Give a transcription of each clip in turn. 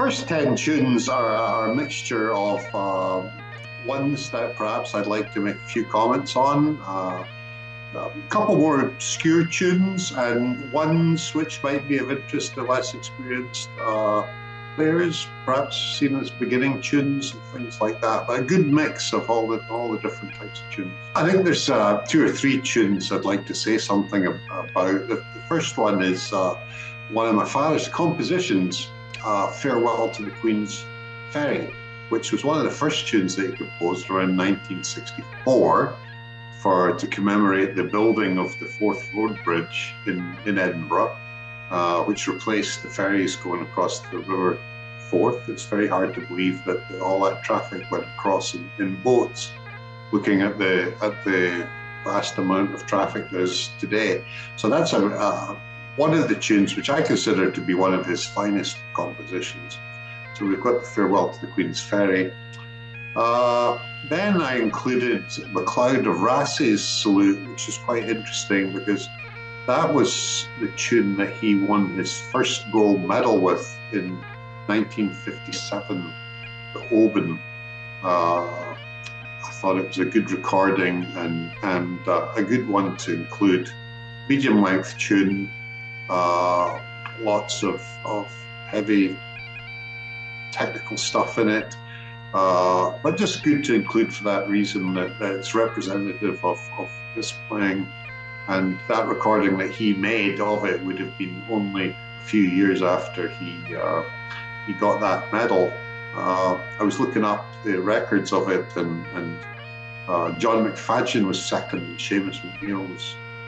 first 10 tunes are a mixture of ones that perhaps I'd like to make a few comments on, a couple more obscure tunes, and ones which might be of interest to less experienced players, perhaps seen as beginning tunes and things like that, but a good mix of all the different types of tunes. I think there's two or three tunes I'd like to say something about. The first one is one of my father's compositions, Farewell to the Queen's Ferry, which was one of the first tunes that he composed around 1964 to commemorate the building of the Fourth Road Bridge in Edinburgh, which replaced the ferries going across the River Forth. It's very hard to believe that all that traffic went across in boats, looking at the vast amount of traffic there's today. So that's one of the tunes which I consider to be one of his finest compositions. So we've got Farewell to the Queen's Ferry. Then I included MacLeod of Raasay's Salute, which is quite interesting because that was the tune that he won his first gold medal with in 1957, the Oban. I thought it was a good recording and a good one to include. Medium length tune, lots of heavy technical stuff in it, but just good to include for that reason that it's representative of his playing. And that recording that he made of it would have been only a few years after he got that medal. I was looking up the records of it, and John McFadden was second and Seamus McNeill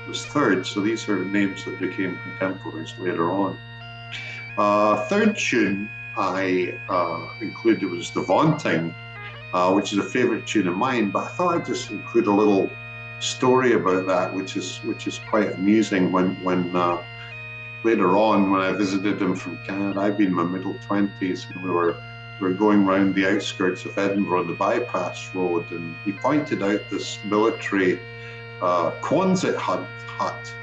was third. So these are names that became contemporaries later on. Third tune I included was the Vaunting, which is a favourite tune of mine, but I thought I'd just include a little story about that, which is quite amusing. When later on, when I visited him from Canada, I'd been in my middle 20s, and we were going around the outskirts of Edinburgh on the bypass road, and he pointed out this military Quonset hut,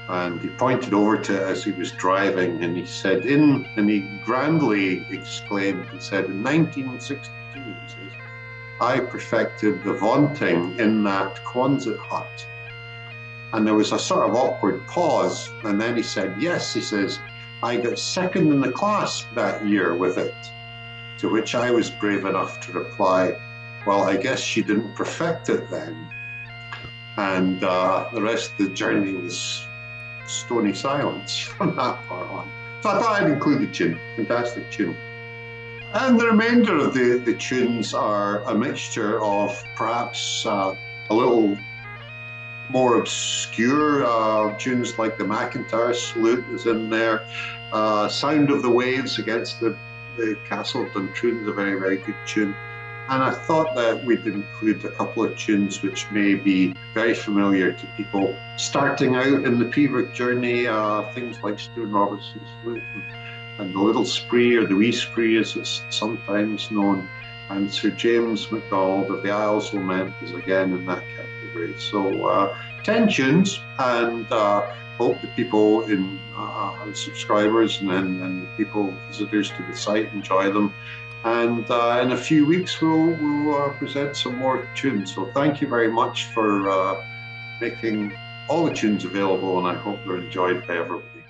and he pointed over to it as he was driving, and he said, and he grandly exclaimed, he said, in 1962, he says, I perfected the Vaunting in that Quonset hut. And there was a sort of awkward pause, and then he said, yes, he says, I got second in the class that year with it. To which I was brave enough to reply, well, I guess she didn't perfect it then. And the rest of the journey was stony silence from that part on. So I thought I'd include the tune, fantastic tune. And the remainder of the tunes are a mixture of perhaps a little more obscure tunes like the MacKintyres Salute is in there. Sound of the Waves against the Castle of Duntroon is a very, very good tune. And I thought that we'd include a couple of tunes which may be very familiar to people starting out in the Piobaireachds journey, things like Struan Robertson's Salute and the Little Spree, or the Wee Spree as it's sometimes known, and Sir James MacDonald of the Isles Lament is again in that category. So 10 tunes, and hope the people in subscribers and people visitors to the site enjoy them. And in a few weeks we'll present some more tunes. So thank you very much for making all the tunes available, and I hope they're enjoyed by everybody.